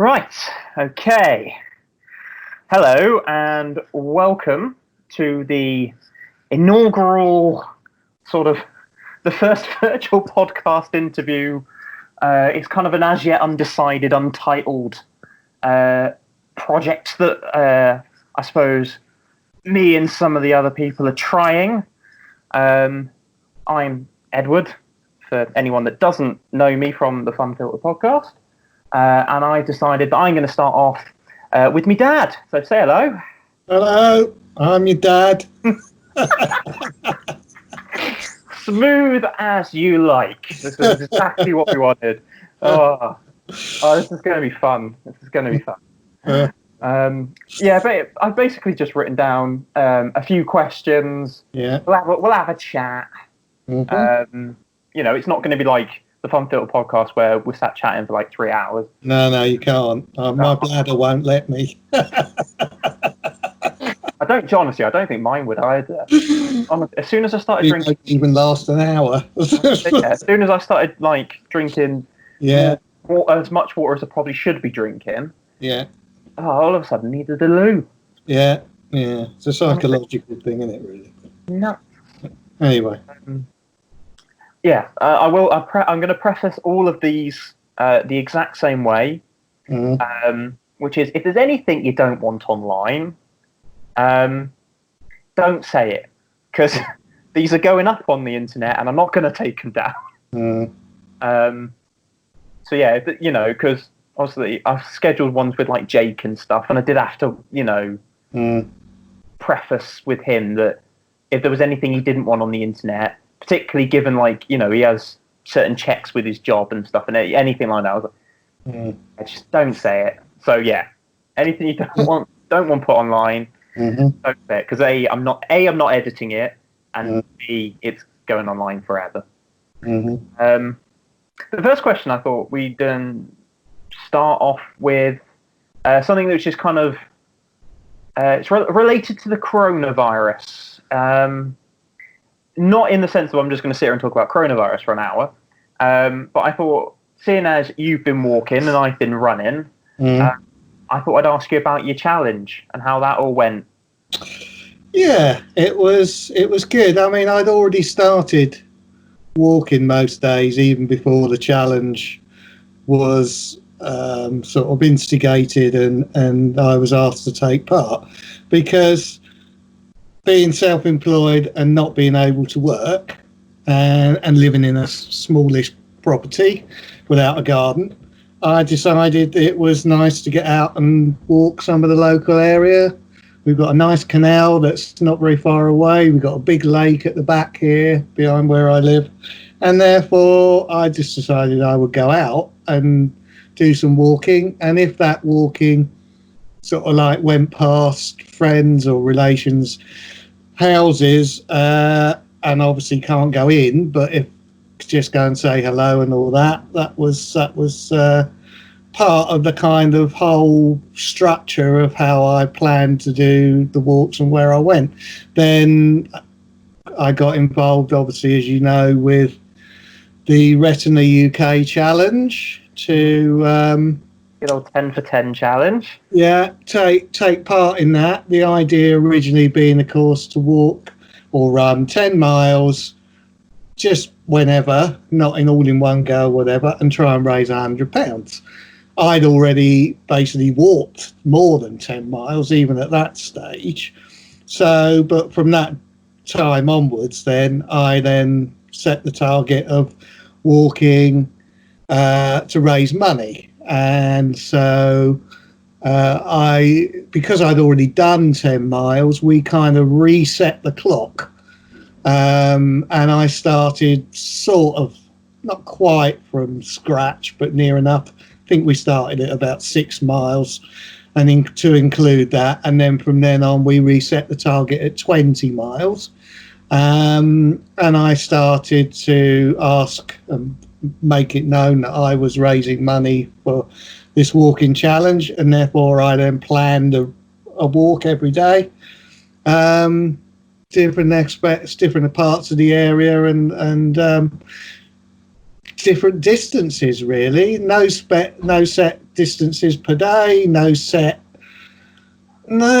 Right, okay. Hello and welcome to the inaugural sort of the first virtual podcast interview. It's kind of an as yet undecided, untitled project that I suppose me and some of the other people are trying. I'm Edward, for anyone that doesn't know me from the Funfiltered podcast. And I decided that I'm going to start off with me dad. So say hello. Hello, I'm your dad. Smooth as you like. This is exactly what we wanted. Oh, this is going to be fun. Yeah, but I've basically just written down a few questions. Yeah. We'll have a chat. Mm-hmm. It's not going to be like the Funfiltered podcast where we sat chatting for like 3 hours. No, you can't. My bladder won't let me. Honestly, I don't think mine would either. As soon as I started drinking, won't even last an hour. as soon as I started drinking, as much water as I probably should be drinking. Yeah. All of a sudden, needed a loo. Yeah. It's a psychological thing, isn't it? Really. No. Anyway. Yeah, I will. I'm going to preface all of these the exact same way, which is if there's anything you don't want online, don't say it, because these are going up on the internet, and I'm not going to take them down. So yeah, because obviously I've scheduled ones with like Jake and stuff, and I did have to, preface with him that if there was anything he didn't want on the internet, particularly given he has certain checks with his job and stuff, and anything like that, I was like, I just don't say it. So yeah, anything you don't want put online, don't say it, because I'm not editing it, and B, it's going online forever. The first question I thought we'd start off with something which is kind of it's related to the coronavirus. Not in the sense that I'm just going to sit here and talk about coronavirus for an hour, but I thought, seeing as you've been walking and I've been running, I thought I'd ask you about your challenge and how that all went. Yeah, it was good. I mean, I'd already started walking most days, even before the challenge was sort of instigated and I was asked to take part, because being self-employed and not being able to work and living in a smallish property without a garden, I decided it was nice to get out and walk some of the local area. We've got a nice canal that's not very far away. We've got a big lake at the back here behind where I live. And therefore, I just decided I would go out and do some walking. And if that walking sort of went past friends or relations' houses, and obviously can't go in, but if just go and say hello and all that was part of the kind of whole structure of how I planned to do the walks and where I went. Then I got involved, obviously, as you know, with the Retina UK challenge to Good old 10 for 10 challenge. Yeah, take part in that. The idea originally being, of course, to walk or run 10 miles just whenever, not in all in one go, whatever, and try and raise £100. I'd already basically walked more than 10 miles, even at that stage. So, but from that time onwards, I set the target of walking to raise money. And so because I'd already done 10 miles, we kind of reset the clock. And I started sort of, not quite from scratch, but near enough. I think we started at about 6 miles and to include that. And then from then on, we reset the target at 20 miles. And I started to ask make it known that I was raising money for this walking challenge, and therefore I then planned a walk every day, different aspects, different parts of the area, and different distances. Really, no set distances per day, no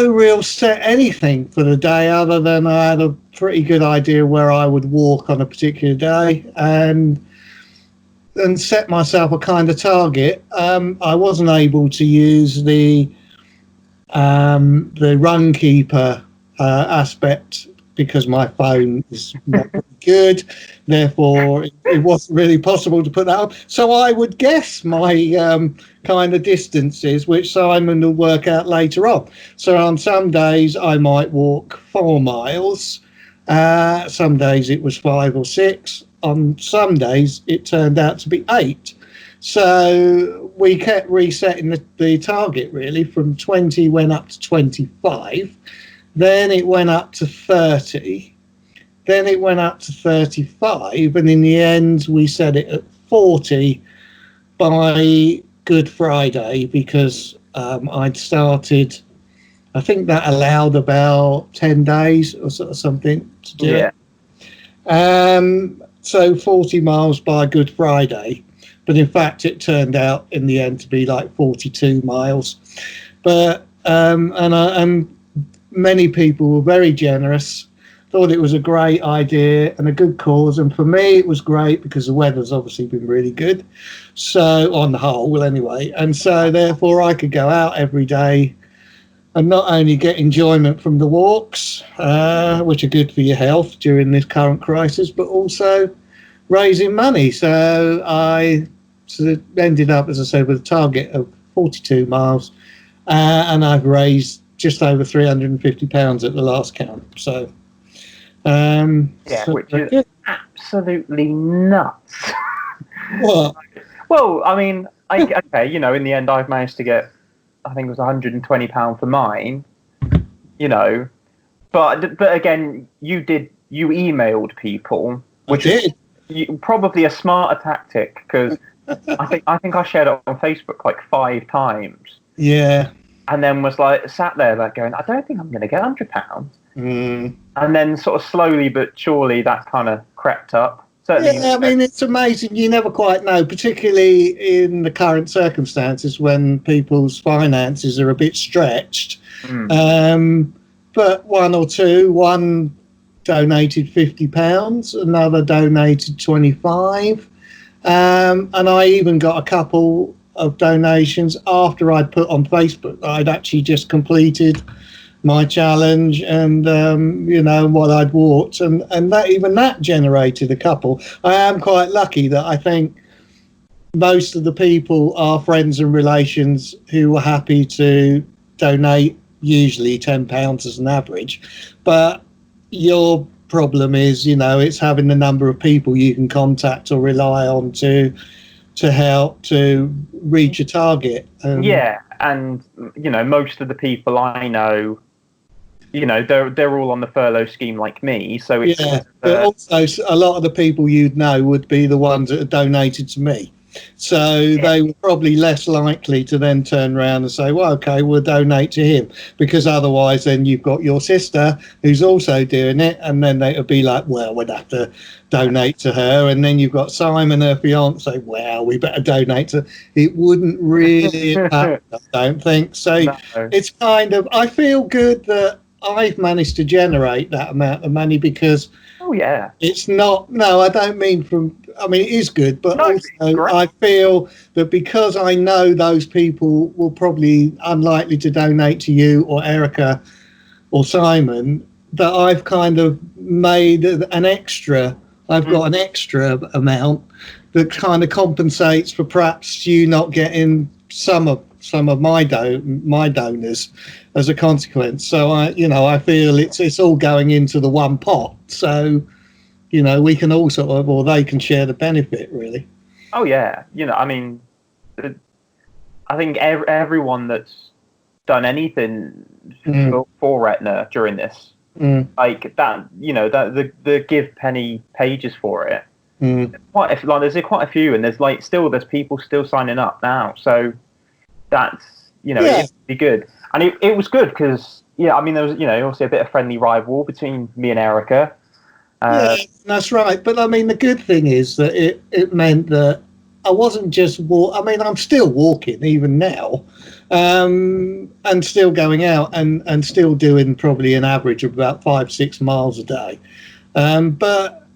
real set anything for the day other than I had a pretty good idea where I would walk on a particular day and set myself a kind of target. I wasn't able to use the Runkeeper aspect because my phone is not very good. Therefore, it wasn't really possible to put that up. So I would guess my kind of distances, which Simon will work out later on. So on some days I might walk 4 miles. Some days it was 5 or 6. On some days it turned out to be 8. So we kept resetting the target really. From 20 went up to 25. Then it went up to 30. Then it went up to 35. And in the end, we set it at 40 by Good Friday because I'd started, I think that allowed about 10 days or something to do it. So 40 miles by Good Friday. But in fact, it turned out in the end to be like 42 miles. But, and many people were very generous, thought it was a great idea and a good cause. And for me, it was great because the weather's obviously been really good. So on the whole, anyway. And so therefore I could go out every day and not only get enjoyment from the walks, which are good for your health during this current crisis, but also raising money. So I ended up, as I said, with a target of 42 miles, and I've raised just over £350 at the last count. So, which is absolutely nuts. What? Well, I mean, okay, in the end, I've managed to get, I think it was £120 for mine. But again, you emailed people, which is probably a smarter tactic because I think I shared it on Facebook like 5 times. Yeah. And then was like sat there like going, I don't think I'm going to get £100. And then sort of slowly but surely that kind of crept up. Certainly, I mean, it's amazing. You never quite know, particularly in the current circumstances when people's finances are a bit stretched. But one donated £50, another donated 25. And I even got a couple of donations after I'd put on Facebook that I'd actually just completed my challenge and what I'd walked, and that generated a couple. I am quite lucky that I think most of the people are friends and relations who were happy to donate, usually £10 as an average. But your problem is, it's having the number of people you can contact or rely on to help to reach a target. And most of the people I know, they're all on the furlough scheme like me. So it's but also a lot of the people you'd know would be the ones that are donated to me. So they were probably less likely to then turn around and say, well, okay, we'll donate to him, because otherwise then you've got your sister who's also doing it, and then they would be like, well, we'd have to donate to her. And then you've got Simon, her fiance, well, we better donate to. It wouldn't really happen, I don't think. So It's kind of, I feel good that I've managed to generate that amount of money because it's not, I don't mean it is good, but also I feel that because I know those people will probably unlikely to donate to you or Erica or Simon, that I've kind of made an extra, I've got an extra amount that kind of compensates for perhaps you not getting some of my donors as a consequence. So I feel it's all going into the one pot. So we can all sort of, or they can share the benefit, really. Oh yeah, I mean, I think everyone that's done anything for Retina during this, like that, the Give Penny pages for it. There's quite a few, and there's people still signing up now. So that's it'd be good, and it was good because there was obviously a bit of friendly rival between me and Erica. That's right. But I mean, the good thing is that it meant that I wasn't just I mean, I'm still walking even now, and still going out and still doing probably an average of about 5-6 miles a day. But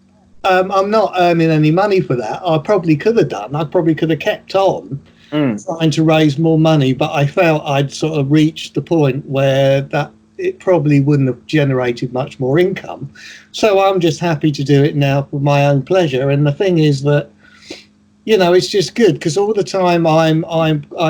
I'm not earning any money for that. I probably could have done. I probably could have kept on trying to raise more money, but I felt I'd sort of reached the point where that it probably wouldn't have generated much more income. So I'm just happy to do it now for my own pleasure. And the thing is that, you know, it's just good because all the time I'm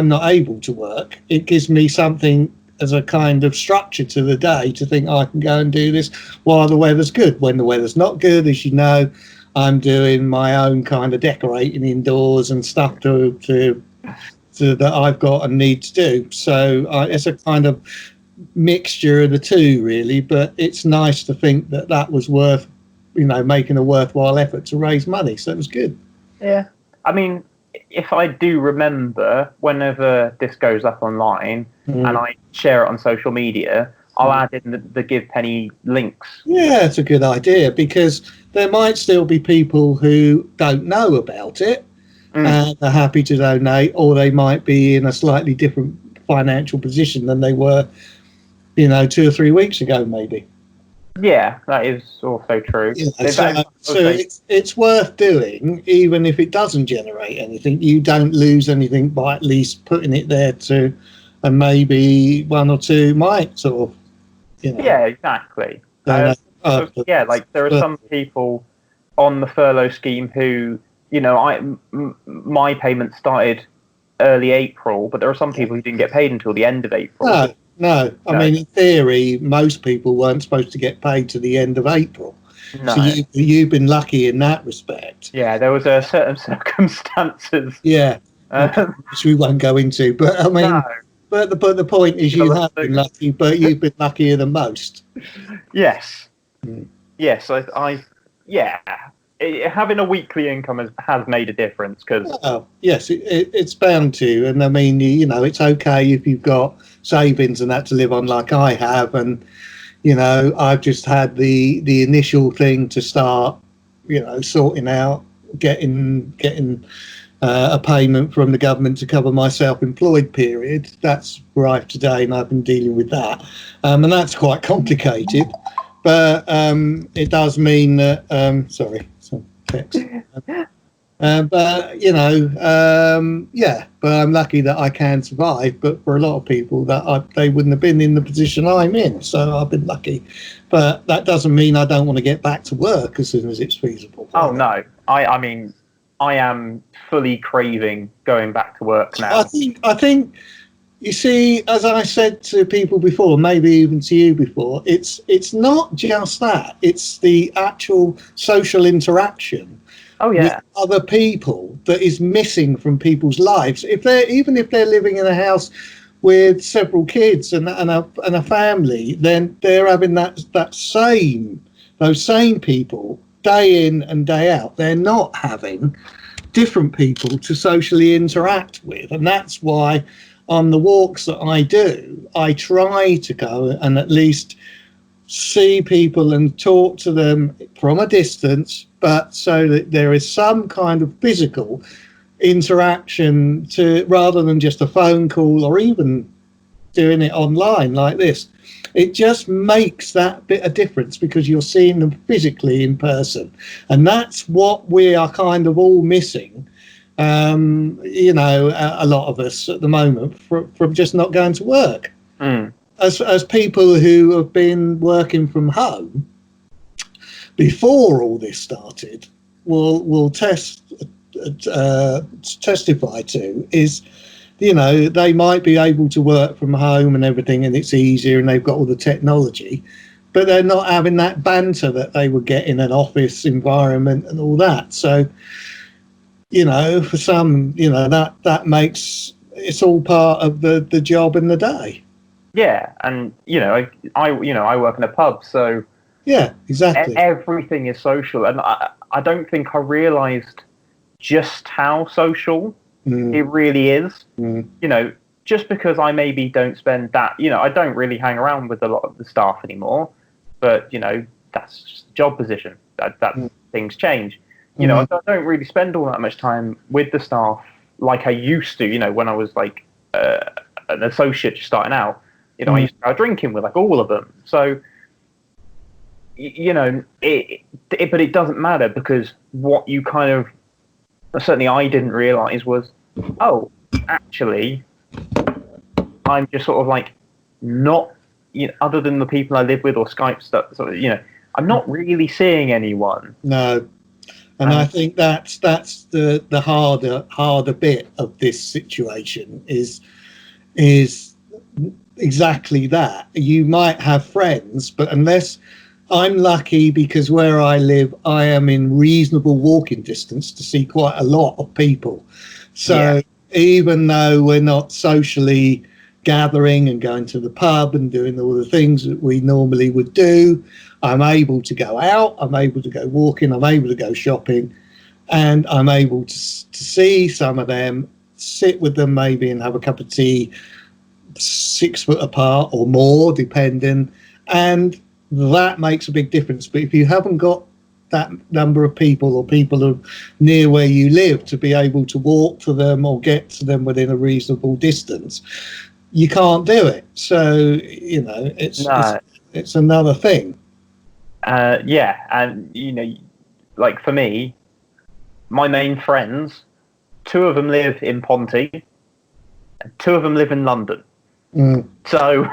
not able to work. It gives me something as a kind of structure to the day to think I can go and do this while the weather's good. When the weather's not good, as you know, I'm doing my own kind of decorating indoors and stuff to that I've got and need to do. So it's a kind of mixture of the two, really. But it's nice to think that was worth, you know, making a worthwhile effort to raise money. So it was good. Yeah. I mean, if I do remember, whenever this goes up online and I share it on social media, I'll add in the Give Penny links. Yeah, it's a good idea because there might still be people who don't know about it and are happy to donate, or they might be in a slightly different financial position than they were, you know, 2 or 3 weeks ago, maybe. Yeah, that is also true. Yeah, so it's worth doing, even if it doesn't generate anything. You don't lose anything by at least putting it there and maybe one or two might sort of, you know. Yeah, exactly. Yeah, like there are some people on the furlough scheme who, you know, my payment started early April, but there are some people who didn't get paid until the end of April. No. I mean, in theory, most people weren't supposed to get paid to the end of April. No. So you've been lucky in that respect. Yeah, there was certain circumstances. Yeah, which we won't go into. But I mean, but the point is, you have been lucky, but you've been luckier than most. Yes. Yes, having a weekly income has made a difference because. Yes, it's bound to, and I mean, you know, it's okay if you've got savings and that to live on, like I have, and you know, I've just had the initial thing to start, you know, sorting out, getting a payment from the government to cover my self-employed period. That's rife today, and I've been dealing with that, and that's quite complicated. But it does mean that sorry, some text. But you know, but I'm lucky that I can survive. But for a lot of people, they wouldn't have been in the position I'm in. So I've been lucky. But that doesn't mean I don't want to get back to work as soon as it's feasible. Oh no, I mean, I am fully craving going back to work now. I think. You see, as I said to people before, maybe even to you before, it's not just that. It's the actual social interaction with other people that is missing from people's lives. Even if they're living in a house with several kids and a family, then they're having those same people day in and day out. They're not having different people to socially interact with, and that's why on the walks that I do, I try to go and at least see people and talk to them from a distance, but so that there is some kind of physical interaction rather than just a phone call or even doing it online like this. It just makes that bit of difference because you're seeing them physically in person. And that's what we are kind of all missing. You know, a lot of us at the moment from just not going to work. As people who have been working from home before all this started will testify to is, you know, they might be able to work from home and everything, and it's easier, and they've got all the technology, but they're not having that banter that they would get in an office environment and all that. So, you know, for some, you know, that makes it's all part of the job in the day. Yeah, and you know, I work in a pub, so yeah, exactly. Everything is social, and I don't think I realised just how social it really is. You know, just because I maybe don't spend that, you know, I don't really hang around with a lot of the staff anymore, but you know, that's just a job position. That things change. you know, I don't really spend all that much time with the staff like I used to, you know, when I was like an associate just starting out. You know, I used to go drinking with like all of them. So, you know, but it doesn't matter, because what you kind of, certainly I didn't realise was, oh, actually, I'm just sort of like not, you know, other than the people I live with or Skype stuff, sort of, you know, I'm not really seeing anyone. No. And I think that's the harder bit of this situation is exactly that. You might have friends, but unless I'm lucky, because where I live, I am in reasonable walking distance to see quite a lot of people. So even though we're not socially gathering and going to the pub and doing all the things that we normally would do, I'm able to go out, I'm able to go walking, I'm able to go shopping, and I'm able to see some of them, sit with them maybe and have a cup of tea 6 foot apart or more, depending, and that makes a big difference. But if you haven't got that number of people, or people near where you live, to be able to walk to them or get to them within a reasonable distance, you can't do it. So, you know, it's another thing. Yeah, and, you know, like for me, my main friends, 2 of them live in Ponty, and 2 of them live in London. So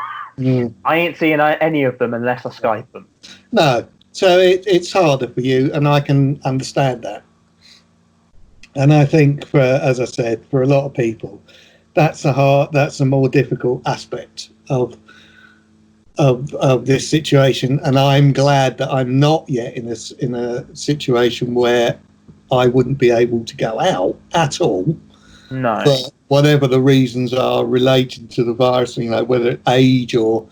I ain't seeing any of them unless I Skype them. No, so it's harder for you, and I can understand that. And I think, for, as I said, for a lot of people, that's a more difficult aspect of this situation. And I'm glad that I'm not yet in a situation where I wouldn't be able to go out at all. No. But whatever the reasons are related to the virus, you know, whether it's age or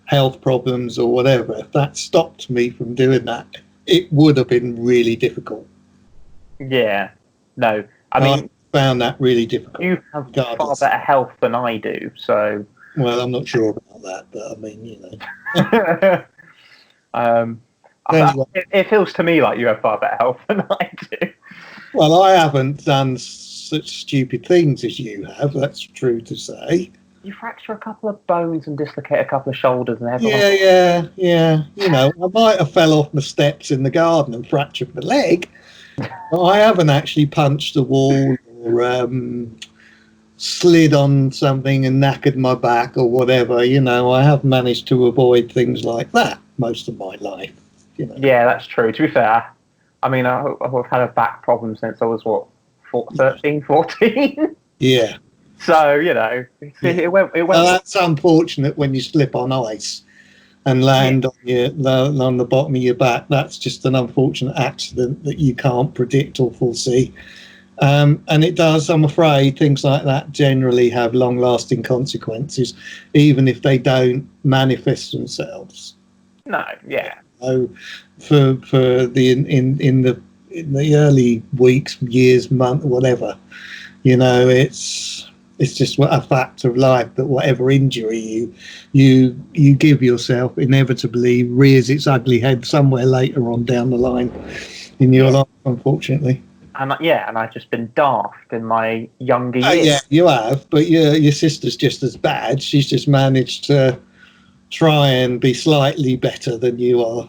health problems or whatever, if that stopped me from doing that, it would have been really difficult. Yeah. No. I mean, I found that really difficult. You have far better health than I do, so. Well, I'm not sure about that, but I mean, you know. Anyway. It feels to me like you have far better health than I do. Well, I haven't done such stupid things as you have, that's true to say. You fracture a couple of bones and dislocate a couple of shoulders and everything. Yeah. You know, I might have fell off my steps in the garden and fractured my leg, but I haven't actually punched a wall or slid on something and knackered my back or whatever. You know, I have managed to avoid things like that most of my life. You know. Yeah, that's true. To be fair, I mean, I've had a back problem since I was, 13, 14? Yeah. So, you know, it went. Well, that's unfortunate when you slip on ice and land on the bottom of your back. That's just an unfortunate accident that you can't predict or foresee. And it does, I'm afraid, things like that generally have long-lasting consequences, even if they don't manifest themselves. No, yeah. So for the in the early weeks, years, month, whatever, you know, it's just a fact of life that whatever injury you give yourself inevitably rears its ugly head somewhere later on down the line in your life, unfortunately. And I've just been daft in my younger years. Yeah, you have, but your sister's just as bad. She's just managed to try and be slightly better than you are.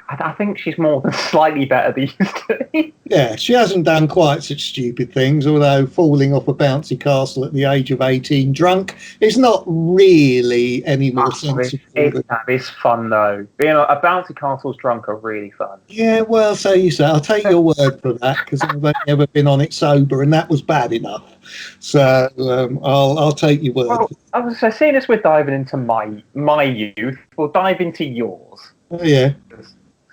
I think she's more than slightly better these days. Yeah, she hasn't done quite such stupid things, although falling off a bouncy castle at the age of 18 drunk is not really any more sensible. It's fun, though. Being a bouncy castles drunk are really fun. Yeah, well, so you say. I'll take your word for that, because I've only ever been on it sober, and that was bad enough. So I'll take your word. Well, I was seeing this with diving into my youth, we'll dive into yours. Oh, yeah.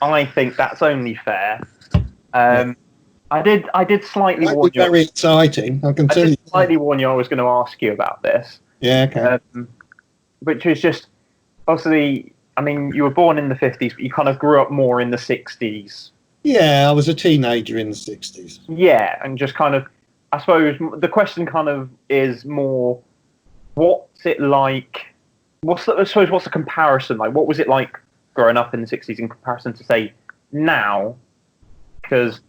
I think that's only fair. I did slightly warn you. Very exciting. I can tell you. Slightly warn you. I was going to ask you about this. Yeah. Okay. Which was just obviously. I mean, you were born in the 50s, but you kind of grew up more in the 60s. Yeah, I was a teenager in the 60s. Yeah, and just kind of, I suppose the question kind of is more, what's it like? What's the comparison like? What was it like growing up in the 60s in comparison to, say, now? because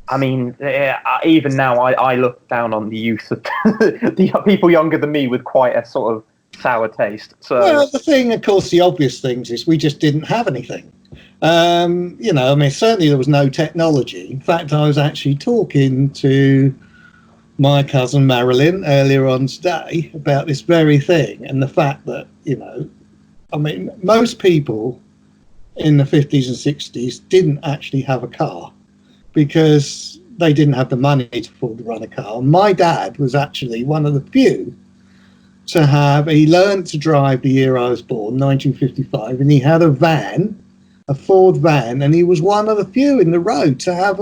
I mean, even now, I look down on the youth of the people younger than me with quite a sort of sour taste. So, well, the thing, of course, the obvious things is we just didn't have anything. You know, I mean, certainly there was no technology. In fact, I was actually talking to my cousin Marilyn earlier on today about this very thing, and the fact that, you know, I mean, most people in the 50s and 60s didn't actually have a car, because they didn't have the money to afford to run a car. My dad was actually one of the few to have, he learned to drive the year I was born, 1955, and he had a van, a Ford van, and he was one of the few in the road to have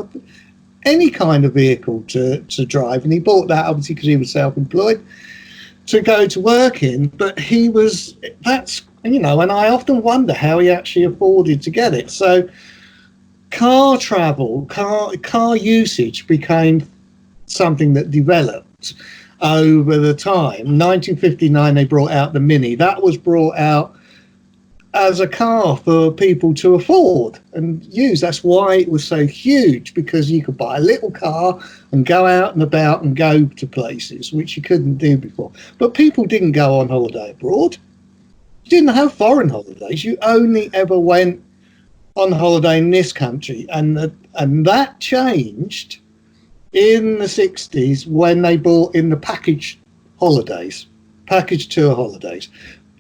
any kind of vehicle to drive. And he bought that obviously because he was self-employed to go to work in, but he was, that's, you know, and I often wonder how he actually afforded to get it. So car travel, car usage became something that developed over the time. 1959, they brought out the Mini. That was brought out as a car for people to afford and use. That's why it was so huge, because you could buy a little car and go out and about and go to places which you couldn't do before. But people didn't go on holiday abroad. You didn't have foreign holidays. You only ever went on holiday in this country, and that changed in the 60s when they brought in the package tour holidays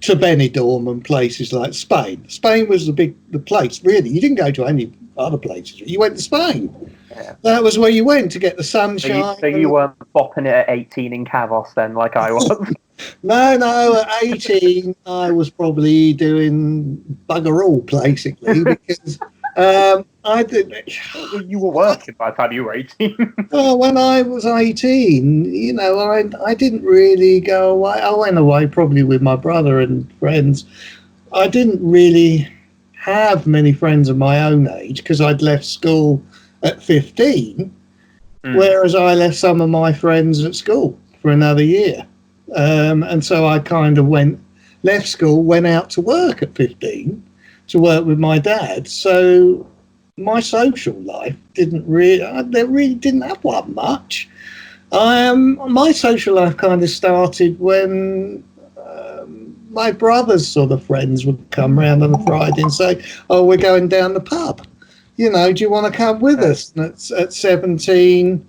to Benidorm and places like Spain. Spain was the place, really. You didn't go to any other places. You went to Spain. Yeah. That was where you went to get the sunshine. So you weren't bopping it at 18 in Cavos then, like I was? No, at 18, I was probably doing bugger all, basically, because I did. You were working by the time you were 18. Well, when I was 18, you know, I didn't really go away. I went away probably with my brother and friends. I didn't really have many friends of my own age because I'd left school at 15, whereas I left some of my friends at school for another year. And so I kind of left school, went out to work at 15 to work with my dad. So my social life didn't really didn't have one much. My social life kind of started when my brother's sort of friends would come round on a Friday and say, "Oh, we're going down the pub. You know, do you want to come with us?" And at 17,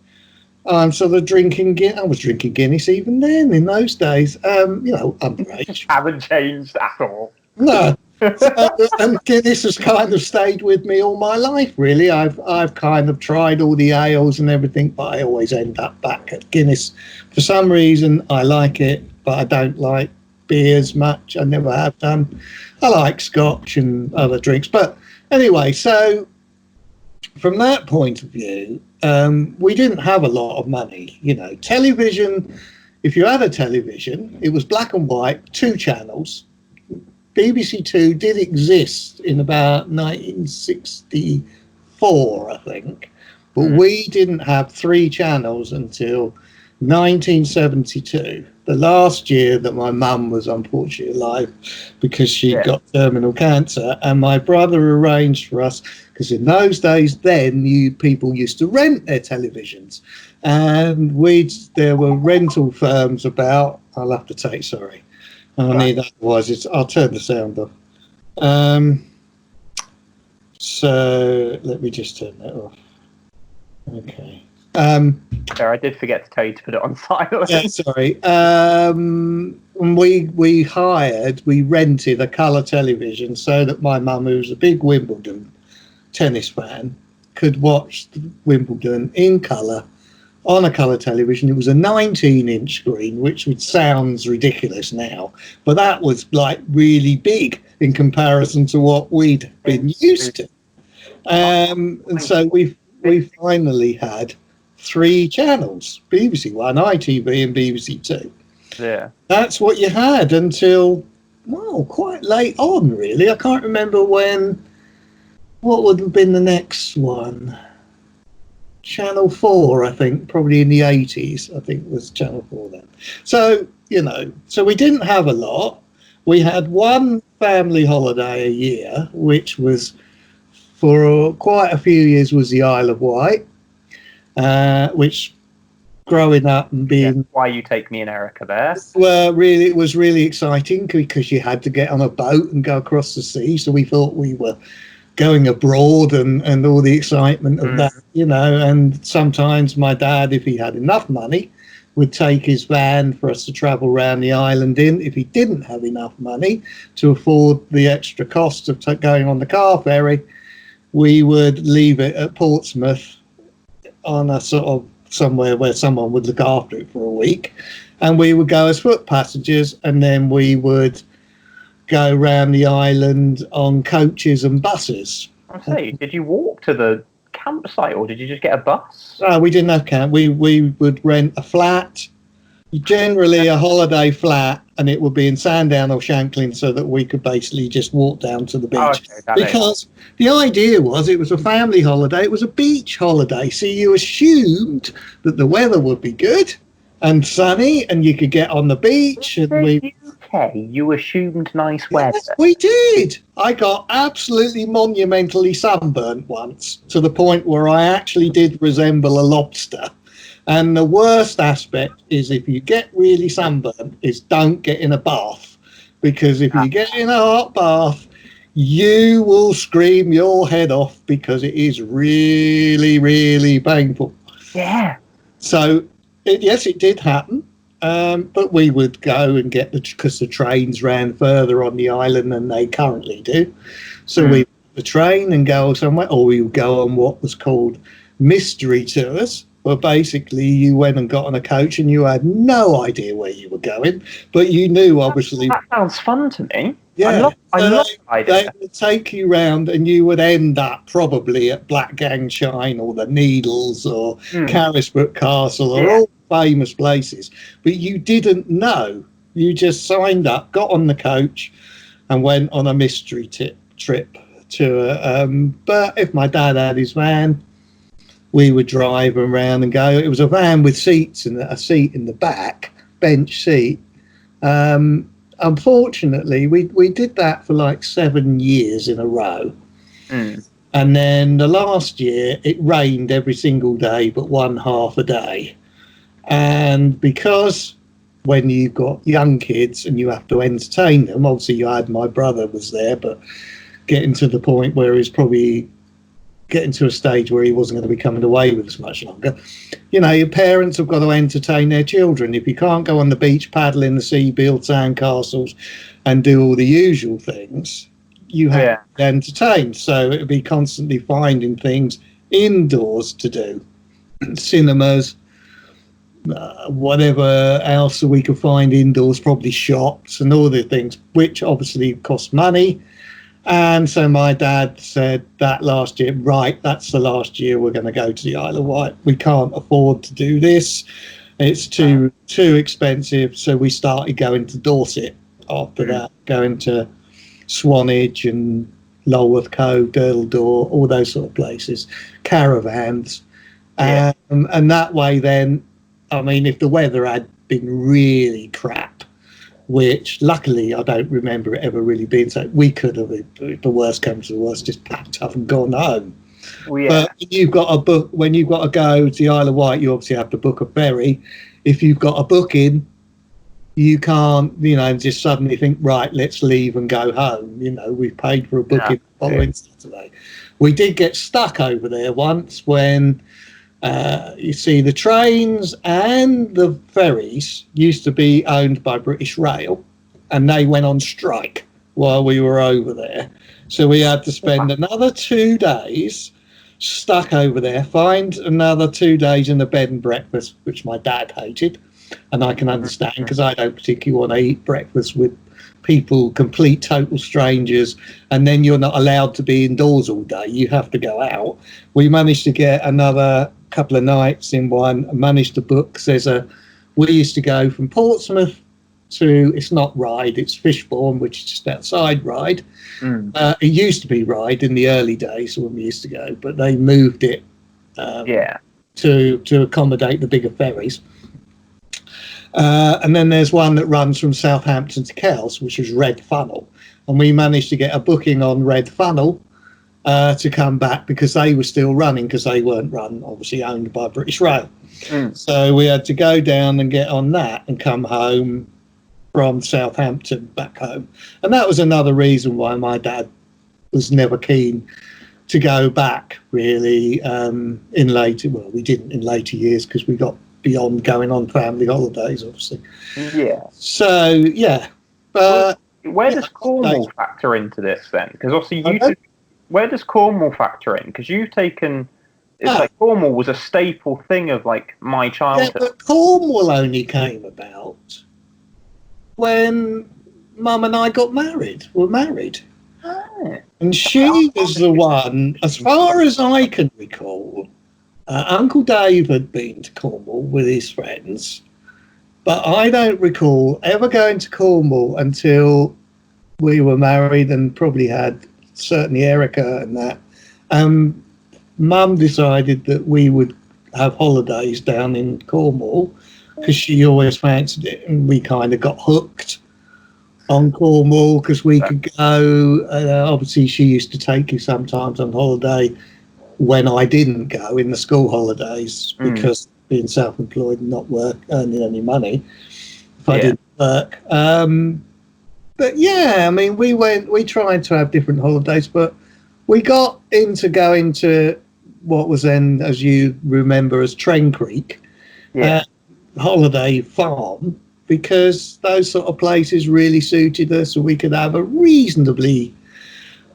I'm sort of drinking. I was drinking Guinness even then in those days. You know, underage. Haven't changed at all. No. And Guinness has kind of stayed with me all my life, really. I've kind of tried all the ales and everything, but I always end up back at Guinness. For some reason, I like it, but I don't like beers much. I never have done. I like Scotch and other drinks. But anyway, so from that point of view, we didn't have a lot of money. You know, television, if you had a television, it was black and white, 2 channels. BBC Two did exist in about 1964, I think, but we didn't have 3 channels until 1972, the last year that my mum was unfortunately alive because she got terminal cancer, and my brother arranged for us, because in those days then people used to rent their televisions, and there were rental firms about. I'll have to take, sorry. Otherwise I'll turn the sound off. So let me just turn that off. Okay. There, I did forget to tell you to put it on silent. Yeah, sorry. We rented a colour television so that my mum, who's a big Wimbledon tennis fan, could watch Wimbledon in colour on a colour television. It was a 19-inch screen, which sounds ridiculous now, but that was like really big in comparison to what we'd been used to. And so we finally had 3 channels: BBC One, ITV, and BBC Two. Yeah, that's what you had until quite late on, really. I can't remember what would have been the next one. Channel 4, I think, probably in the 80s, I think was Channel 4 then. So, you know, so we didn't have a lot. We had one family holiday a year, which was for quite a few years was the Isle of Wight, which growing up and being Why You Take Me and Erica there. It was really exciting because you had to get on a boat and go across the sea. So we thought we were going abroad and all the excitement of that, and sometimes my dad, if he had enough money, would take his van for us to travel around the island in. If he didn't have enough money to afford the extra cost of going on the car ferry, we would leave it at Portsmouth on a sort of somewhere where someone would look after it for a week, and we would go as foot passengers, and then we would go around the island on coaches and buses. I say, did you walk to the campsite or did you just get a bus? No, we didn't have camp. We would rent a flat, generally a holiday flat, and it would be in Sandown or Shanklin, so that we could basically just walk down to the beach. Because the idea was it was a family holiday, it was a beach holiday, so you assumed that the weather would be good and sunny and you could get on the beach. And you assumed nice weather. Yes, we did. I got absolutely monumentally sunburnt once, to the point where I actually did resemble a lobster. And the worst aspect is, if you get really sunburnt, is don't get in a bath, because if you get in a hot bath, you will scream your head off, because it is really, really painful. Yeah. So yes, it did happen. But we would go and get because the trains ran further on the island than they currently do. So we the train and go somewhere, or we would go on what was called mystery tours, where basically you went and got on a coach and you had no idea where you were going, but you knew obviously. That sounds fun to me. Yeah, I love the idea. They would take you round and you would end up probably at Blackgang Chine or the Needles or Carisbrooke Castle or all famous places, but you didn't know. You just signed up, got on the coach and went on a mystery trip to but if my dad had his van, we would drive around and go. It was a van with seats and a seat in the back, bench seat. Unfortunately, we did that for like 7 years in a row. And then the last year, it rained every single day but one half a day. And because when you've got young kids and you have to entertain them, obviously my brother was there, but getting to the point where he's probably getting to a stage where he wasn't going to be coming away with us much longer. Your parents have got to entertain their children. If you can't go on the beach, paddle in the sea, build sandcastles and do all the usual things, you have to be entertained. So it would be constantly finding things indoors to do. Cinemas, whatever else we could find indoors, probably shops and all the things, which obviously cost money. And so my dad said that last year, right, that's the last year we're going to go to the Isle of Wight. We can't afford to do this. It's too expensive. So we started going to Dorset after that, going to Swanage and Lulworth Cove, Girdledore, all those sort of places, caravans. And that way then, I mean, if the weather had been really crap, which luckily I don't remember it ever really being so, we could have, if the worst comes to the worst, just packed up and gone home. But when you've got to go to the Isle of Wight, you obviously have to book a ferry. If you've got a booking, you can't, just suddenly think, right, let's leave and go home. We've paid for a booking the following Saturday. We did get stuck over there once when you see the trains and the ferries used to be owned by British Rail, and they went on strike while we were over there. So we had to spend another 2 days stuck over there, find another 2 days in a bed and breakfast, which my dad hated. And I can understand, because I don't particularly want to eat breakfast with people, complete total strangers, and then you're not allowed to be indoors all day. You have to go out. We managed to get another couple of nights in one, managed to book. We used to go from Portsmouth to, it's not Ryde, it's Fishbourne, which is just outside Ryde. It used to be Ryde in the early days when we used to go, but they moved it to accommodate the bigger ferries. And then there's one that runs from Southampton to Kells, which is Red Funnel. And we managed to get a booking on Red Funnel to come back because they were still running, because they weren't run, obviously owned by British Rail. So we had to go down and get on that and come home from Southampton back home. And that was another reason why my dad was never keen to go back, really, in later, well, we didn't in later years because we got beyond going on family holidays, obviously. Yeah. So, yeah. Where does Cornwall factor into this then? Because obviously where does Cornwall factor in? Because you've taken, it's like Cornwall was a staple thing of like my childhood. Yeah, but Cornwall only came about when Mum and I were married. And she was the one, as far as I can recall, Uncle Dave had been to Cornwall with his friends, but I don't recall ever going to Cornwall until we were married and probably had certainly Erica and that. Mum decided that we would have holidays down in Cornwall because she always fancied it, and we kind of got hooked on Cornwall because we could go. Obviously, she used to take you sometimes on holiday when I didn't go in the school holidays because being self-employed and not earning any money if I didn't work. But yeah, I mean, we tried to have different holidays, but we got into going to what was then, as you remember, as Tren Creek holiday farm, because those sort of places really suited us, so we could have a reasonably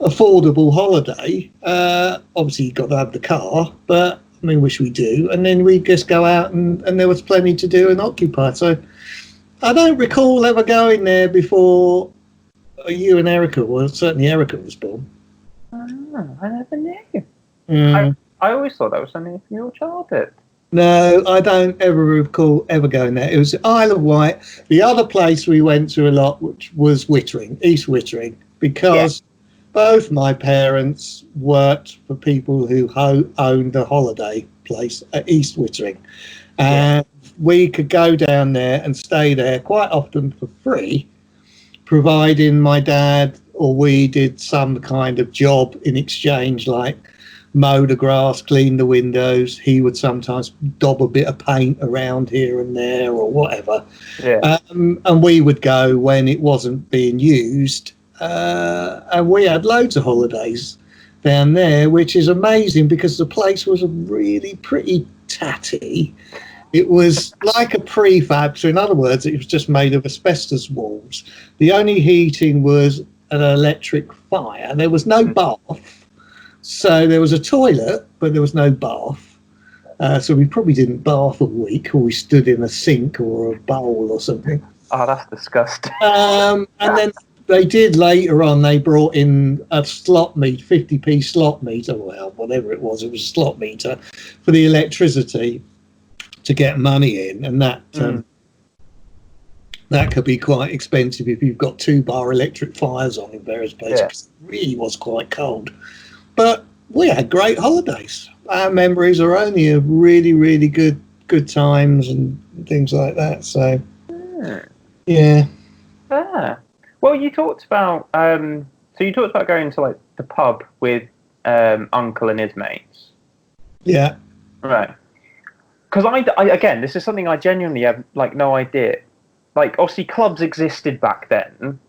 affordable holiday. Obviously, you've got to have the car, but I mean, which we do, and then we just go out and there was plenty to do and occupy. So I don't recall ever going there before you and Erica certainly Erica was born. Oh, I never knew. I always thought that was something from your childhood. No, I don't ever recall ever going there. It was Isle of Wight. The other place we went to a lot, which was Wittering, East Wittering, because both my parents worked for people who owned a holiday place at East Wittering. And we could go down there and stay there quite often for free, providing my dad or we did some kind of job in exchange, like mow the grass, clean the windows. He would sometimes daub a bit of paint around here and there or whatever. And we would go when it wasn't being used. And we had loads of holidays down there, which is amazing because the place was really pretty tatty. It was like a prefab, so in other words, it was just made of asbestos walls. The only heating was an electric fire. There was no bath. So there was a toilet, but there was no bath. So we probably didn't bath a week, or we stood in a sink or a bowl or something. Oh, that's disgusting. And then they did later on, they brought in a slot meter, 50p slot meter, well, whatever it was a slot meter for the electricity to get money in. And that could be quite expensive if you've got 2-bar electric fires on in various places. It really was quite cold. But we had great holidays. Our memories are only of really, really good times and things like that. So, yeah. Well, you talked about going to like the pub with Uncle and his mates. Yeah. Right. Because I again, this is something I genuinely have like no idea. Like, obviously, clubs existed back then.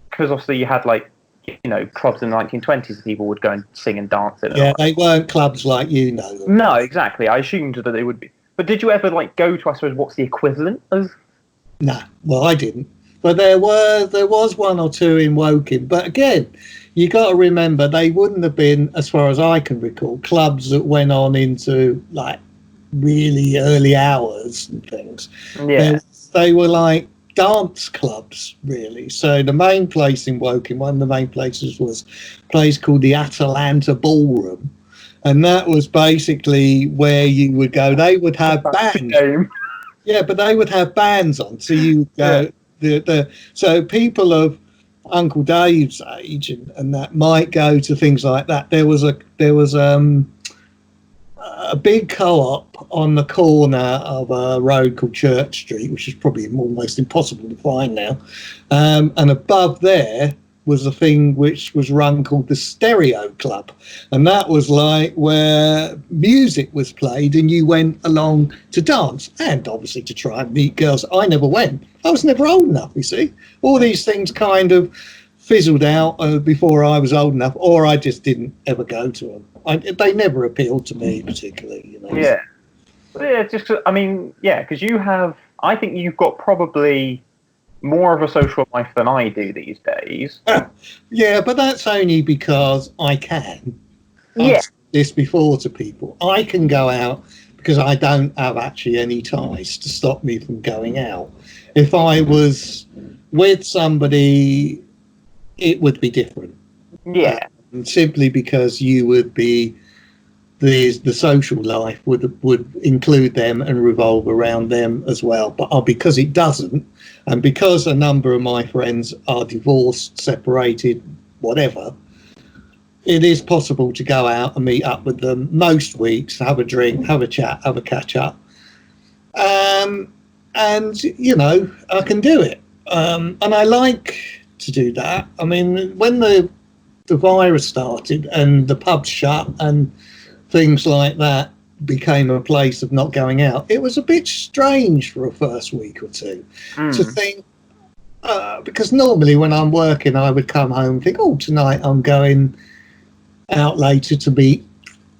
Because obviously you had like, you know, clubs in the 1920s, people would go and sing and dance in. Yeah, they weren't clubs like you know them. No, exactly. I assumed that they would be. But did you ever like go to, I suppose, what's the equivalent of? No, well, I didn't. But there was one or two in Woking. But again, you got to remember they wouldn't have been, as far as I can recall, clubs that went on into like really early hours and things. Yeah, they were like dance clubs, really. So the main place in Woking, one of the main places, was a place called the Atalanta Ballroom, and that was basically where you would go. They would have bands. Yeah, but they would have bands on, so you go. So people of Uncle Dave's age and that might go to things like that. There was a big co-op on the corner of a road called Church Street, which is probably almost impossible to find now. And above there was a thing which was run called the Stereo Club, and that was like where music was played and you went along to dance and obviously to try and meet girls. I never went. I was never old enough, you see. All these things kind of fizzled out before I was old enough, or I just didn't ever go to them. They never appealed to me particularly, you know. Yeah. Yeah, just, I mean, yeah, because I think you've got probably more of a social life than I do these days. Yeah, but that's only because I can. Yeah. I've said this before to people. I can go out because I don't have actually any ties to stop me from going out. If I was with somebody, it would be different. Yeah. Simply because you would be the social life would include them and revolve around them as well. But because it doesn't, and because a number of my friends are divorced, separated, whatever, it is possible to go out and meet up with them most weeks, have a drink, have a chat, have a catch up. And, you know, I can do it. And I like to do that. I mean, when the virus started and the pubs shut and things like that became a place of not going out, it was a bit strange for a first week or two to think, because normally when I'm working, I would come home and think, oh, tonight I'm going out later to meet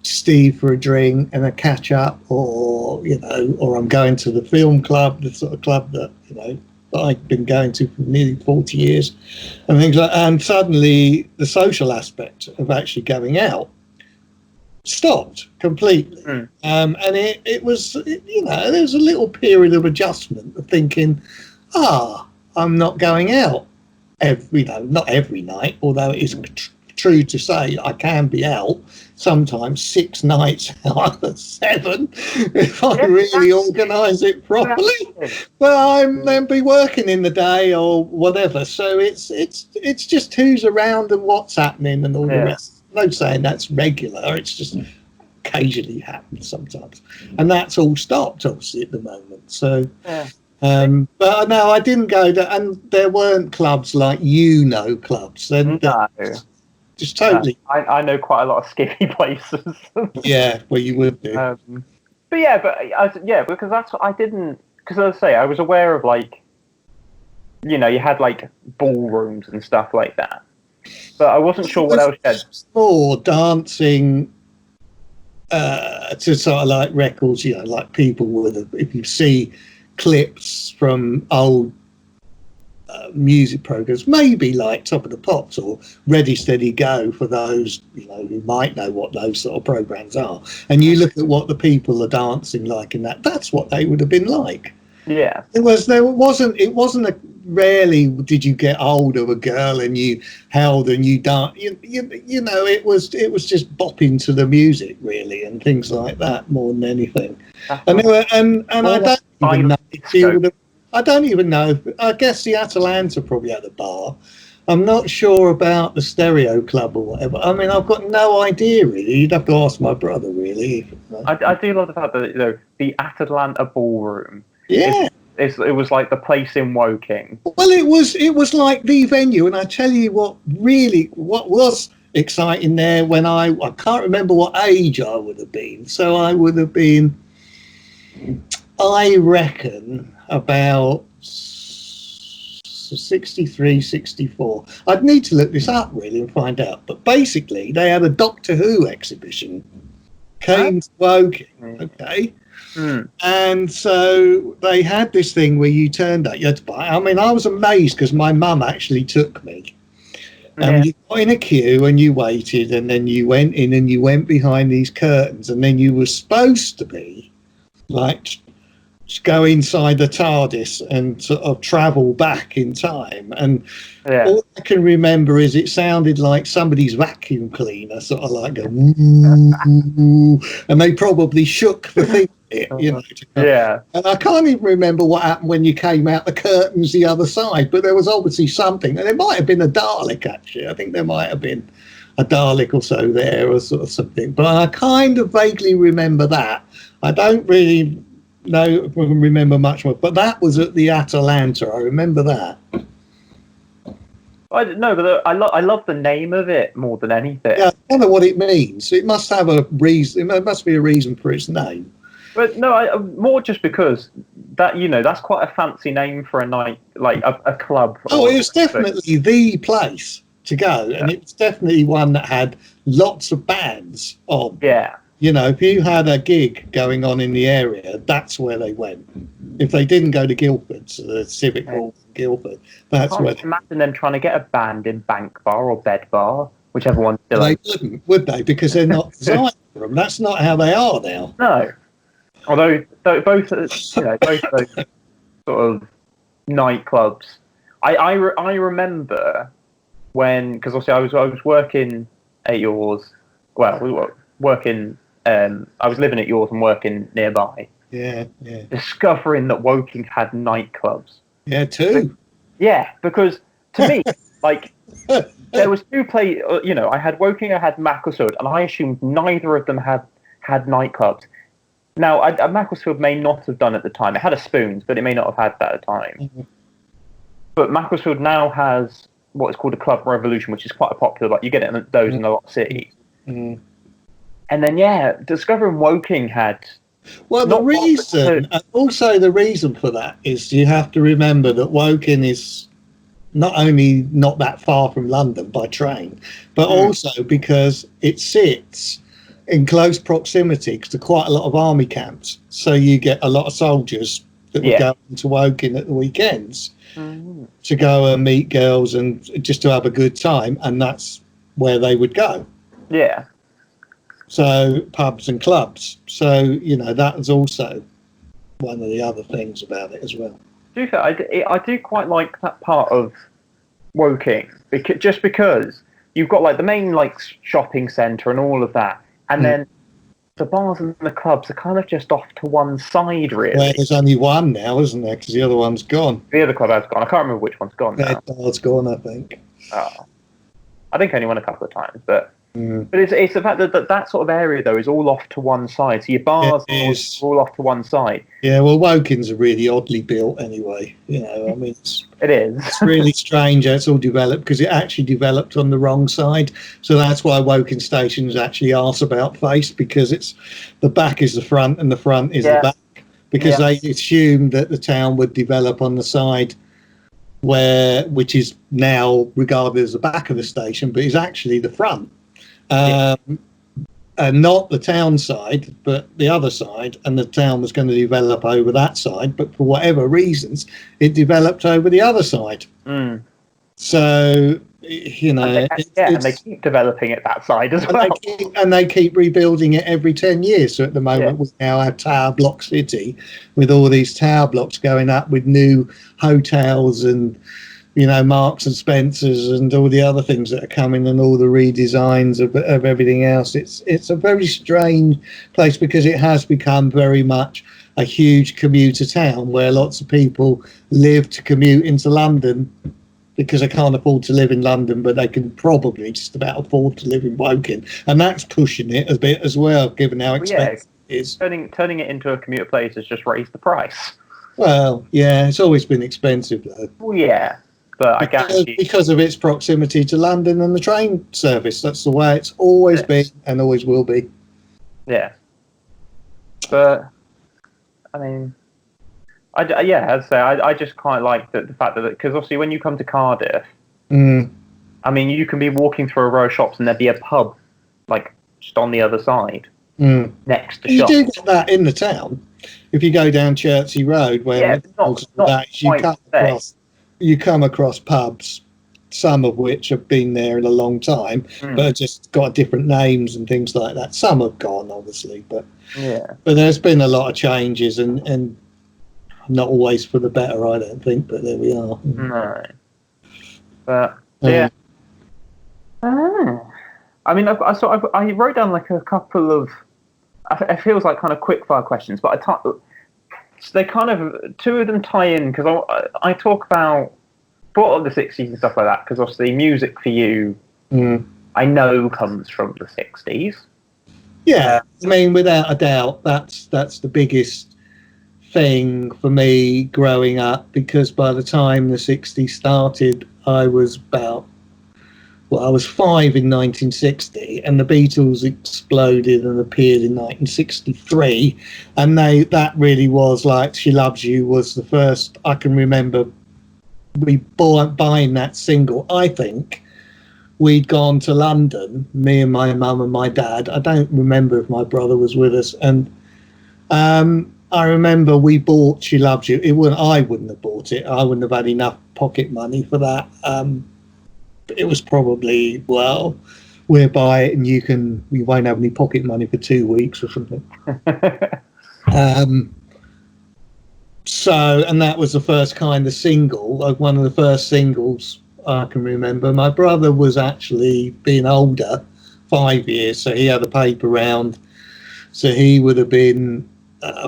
Steve for a drink and a catch up, or, you know, or I'm going to the film club, the sort of club that, you know, that I've been going to for nearly 40 years and things like that. And suddenly the social aspect of actually going out stopped completely. And it was, you know, there was a little period of adjustment of thinking, I'm not going out not every night, although it is true to say I can be out sometimes 6 nights out of 7 if I really organise it properly. But I'm then be working in the day or whatever. So it's just who's around and what's happening and all the rest. No saying that's regular. It's just occasionally happens sometimes, and that's all stopped obviously at the moment. So, but no, I didn't go there, and there weren't clubs like clubs. Just totally. I know quite a lot of skippy places. Yeah, well, you would do. Because that's what I didn't. Because as I say, I was aware of, like, you know, you had like ballrooms and stuff like that. But I wasn't sure what else you had. More dancing to sort of like records, you know, like people if you see clips from old music programs, maybe like Top of the Pops or Ready Steady Go for those, you know, who might know what those sort of programs are. And you look at what the people are dancing like in that's what they would have been like. Yeah. It wasn't rarely did you get hold of a girl and you held and you danced. You know, it was just bopping to the music really and things like that more than anything. And I don't even know. I guess the Atalanta probably had a bar. I'm not sure about the Stereo Club or whatever. I mean, I've got no idea really. You'd have to ask my brother really. I do love the fact that, you know, the Atalanta Ballroom. Yeah. It was like the place in Woking. Well, it was like the venue, and I tell you what was exciting there when I can't remember what age I would have been. So I would have been, I reckon, about 63, 64. I'd need to look this up really and find out. But basically, they had a Doctor Who exhibition. Came to Woking, okay. And so they had this thing where you turned up, you had to buy. I mean, I was amazed because my mum actually took me. And you got in a queue and you waited, and then you went in and you went behind these curtains, and then you were supposed to be like go inside the TARDIS and sort of travel back in time. And all I can remember is it sounded like somebody's vacuum cleaner sort of like go woo, and they probably shook the thing, you know. And I can't even remember what happened when you came out the curtains the other side, but there was obviously something, and it might have been a Dalek actually. I think there might have been a Dalek or so there or sort of something, but I kind of vaguely remember that. I don't really remember much more, but that was at the Atalanta. I remember that. I don't know, but I love the name of it more than anything. Yeah, I don't know what it means. It must have a reason. It must be a reason for its name. But no, more just because that that's quite a fancy name for a night, like a club. Oh, it was definitely the place to go, and it was definitely one that had lots of bands on. Yeah. If you had a gig going on in the area, that's where they went. If they didn't go to Guildford, to the Civic Hall in Guildford, that's where. Imagine them trying to get a band in Bank Bar or Bed Bar, whichever one's still. They wouldn't, would they? Because they're not designed for them. That's not how they are now. No. Although both of those sort of nightclubs, I remember when, because obviously I was working at yours. Well, we were working. I was living at yours and working nearby. Yeah. Discovering that Woking had nightclubs. Yeah, too. Yeah, because to me, like, there was two I had Woking, I had Macclesfield, and I assumed neither of them had nightclubs. Now, Macclesfield may not have done at the time. It had a Spoons, but it may not have had that at the time. Mm-hmm. But Macclesfield now has what is called a Club Revolution, which is quite a popular. Like, you get it in those in a lot of cities. Mm-hmm. And then, discovering Woking had. Well, the reason, and also the reason for that is you have to remember that Woking is not only not that far from London by train, but also because it sits in close proximity to quite a lot of army camps. So you get a lot of soldiers that would go into Woking at the weekends to go and meet girls and just to have a good time, and that's where they would go. Yeah. So pubs and clubs. So, that was also one of the other things about it as well. I do quite like that part of Woking, just because you've got like the main like shopping centre and all of that. And then the bars and the clubs are kind of just off to one side, really. Well, there's only one now, isn't there? Because the other one's gone. The other club has gone. I can't remember which one's gone now. It's gone, I think. Oh. I think I only went a couple of times, but it's the fact that sort of area, though, is all off to one side. So your bars are all off to one side. Yeah, well, Woking's are really oddly built anyway. It is. It's really strange how it's all developed, because it actually developed on the wrong side. So that's why Woking Station is actually arse-about faced, because it's the back is the front and the front is the back. Because they assumed that the town would develop on the side which is now regarded as the back of the station, but is actually the front. And not the town side, but the other side, and the town was going to develop over that side, but for whatever reasons, it developed over the other side. So, and they keep developing it that side as well. They keep rebuilding it every 10 years. So at the moment, we now have Tower Block City, with all these tower blocks going up with new hotels and Marks and Spencers and all the other things that are coming, and all the redesigns of everything else. It's a very strange place, because it has become very much a huge commuter town where lots of people live to commute into London, because they can't afford to live in London, but they can probably just about afford to live in Woking, and that's pushing it a bit as well, given how expensive it is. Turning it into a commuter place has just raised the price. Well, yeah, it's always been expensive though. Well, yeah. But I guarantee, because of its proximity to London and the train service, that's the way it's always been and always will be. Yeah. But I mean, as I say, I just quite like the fact that, because obviously when you come to Cardiff, I mean, you can be walking through a row of shops and there'd be a pub like just on the other side next to shops. You do get that in the town. If you go down Chertsey Road, where you come across pubs, some of which have been there in a long time, but have just got different names and things like that. Some have gone, obviously, but there's been a lot of changes, and not always for the better, I don't think. But there we are. No, but yeah. I mean, I wrote down like a couple of. It feels like kind of quick fire questions, but they kind of, two of them tie in, because I talk about thought of the 60s and stuff like that, because obviously music for you, I know, comes from the 60s. Yeah, I mean, without a doubt, that's the biggest thing for me growing up, because by the time the 60s started, I was I was 5 in 1960, and the Beatles exploded and appeared in 1963, and that really was like She Loves You was the first I can remember buying that single. I think we'd gone to London, me and my mum and my dad. I don't remember if my brother was with us, and I remember we bought She Loves You. I wouldn't have bought it. I wouldn't have had enough pocket money for that. It was probably, well, we'll buy it and you won't have any pocket money for 2 weeks or something. And that was the first kind of single, like one of the first singles I can remember. My brother was actually being older, 5 years, so he had a paper round. So he would have been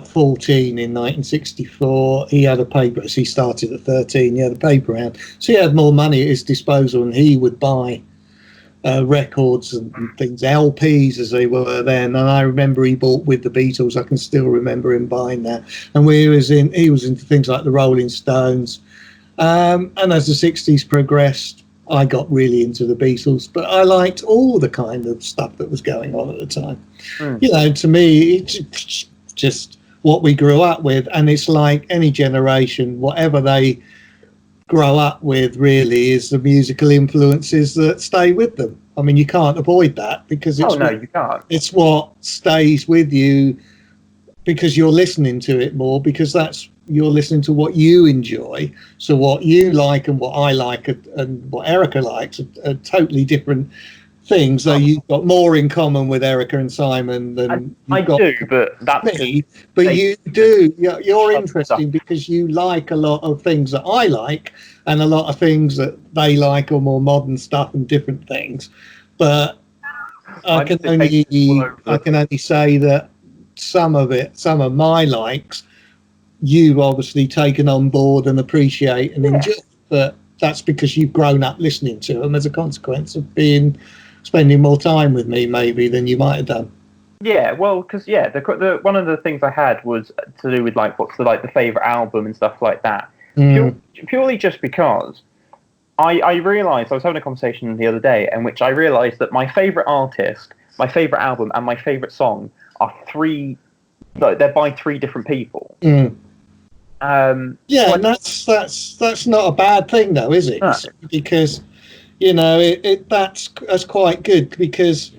14 in 1964. He had a paper, as he started at 13, he had a paper round. So he had more money at his disposal, and he would buy records and things, LPs as they were then. And I remember he bought With the Beatles. I can still remember him buying that. And he was into things like the Rolling Stones. And as the 60s progressed, I got really into the Beatles, but I liked all the kind of stuff that was going on at the time. You know, to me, it's just what we grew up with, and it's like any generation, whatever they grow up with really is the musical influences that stay with them. I mean, you can't avoid that because you can't. It's what stays with you because you're listening to it more, because you're listening to what you enjoy. So what you like and what I like and what Erica likes are totally different things, though you've got more in common with Erica and Simon than but that's me. But you do. You're interesting because you like a lot of things that I like, and a lot of things that they like are more modern stuff and different things. But I can only say that some of my likes, you've obviously taken on board and appreciate and enjoy. But that's because you've grown up listening to them as a consequence of spending more time with me maybe than you might have done. Yeah, well, because the one of the things I had was to do with like what's the favourite album and stuff like that. Purely just because I realised, I was having a conversation the other day in which I realised that my favourite artist, my favourite album, and my favourite song are they're by three different people. And that's not a bad thing though, is it? No. Because you know that's quite good, because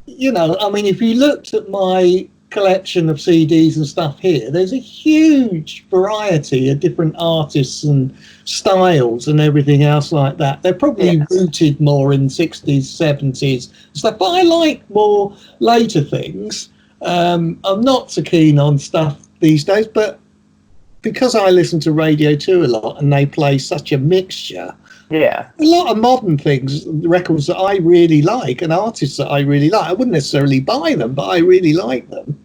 you know, I mean, if you looked at my collection of CDs and stuff here, there's a huge variety of different artists and styles and everything else like that. They're probably rooted more in 60s, 70s stuff, but I like more later things. I'm not so keen on stuff these days, but because I listen to Radio 2 a lot and they play such a mixture, a lot of modern things, records that I really like and artists that I really like. I wouldn't necessarily buy them, but I really like them.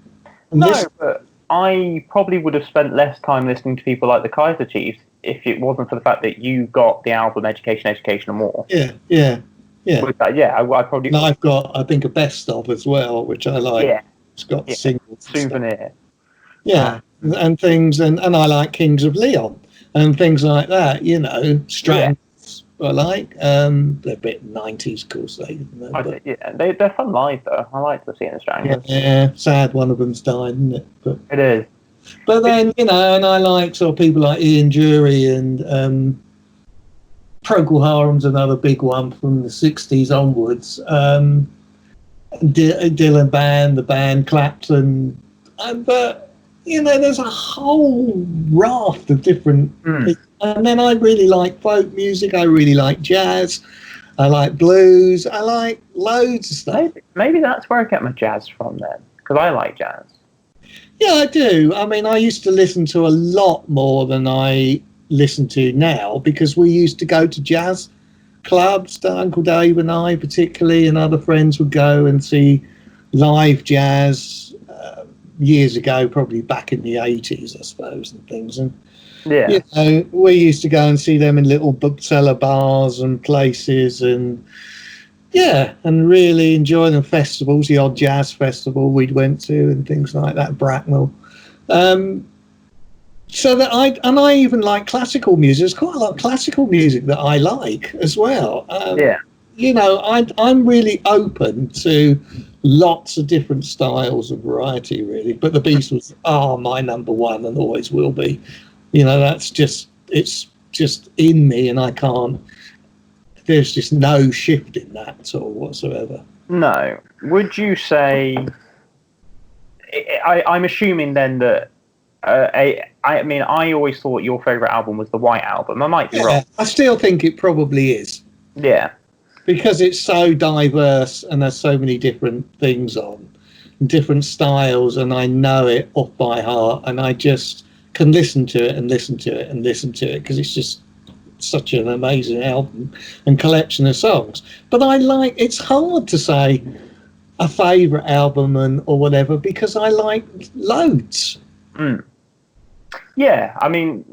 And but I probably would have spent less time listening to people like the Kaiser Chiefs if it wasn't for the fact that you got the album Education and More. Yeah. With that, I probably. And I've got, I think, a best of as well, which I like. Yeah. It's got singles. Souvenir. And things, and I like Kings of Leon and things like that, you know, Strands. I like. They're a bit 90s, of course. They're fun live though. I like to see the Stranglers. Yeah, sad one of them's died, isn't it? But it is. But then, you know, and I like sort of people like Ian Dury and Procol Harum's another big one from the 60s onwards. Dylan Band, the band Clapton, but you know, there's a whole raft of different. And then I really like folk music. I really like jazz. I like blues. I like loads of stuff. Maybe that's where I get my jazz from then, because I like jazz. Yeah, I do. I mean, I used to listen to a lot more than I listen to now, because we used to go to jazz clubs. Uncle Dave and I particularly, and other friends would go and see live jazz years ago, probably back in the 80s, I suppose, and things. And you know, we used to go and see them in little bookseller bars and places, and and really enjoy them. Festivals, the odd jazz festival we'd went to and things like that, Bracknell. So that I even like classical music. There's quite a lot of classical music that I like as well. Yeah. You know, I'm really open to lots of different styles of variety, really. But the Beatles are my number one and always will be. You know, it's just in me, and I can't. There's just no shift in that at all whatsoever. No. Would you say? I'm assuming then that. I mean, I always thought your favorite album was the White Album. I might be wrong. I still think it probably is. Yeah. Because it's so diverse and there's so many different things on, different styles, and I know it off by heart, and I just can listen to it and listen to it and listen to it because it's just such an amazing album and collection of songs. But it's hard to say a favourite album or whatever because I like loads. Mm. Yeah, I mean,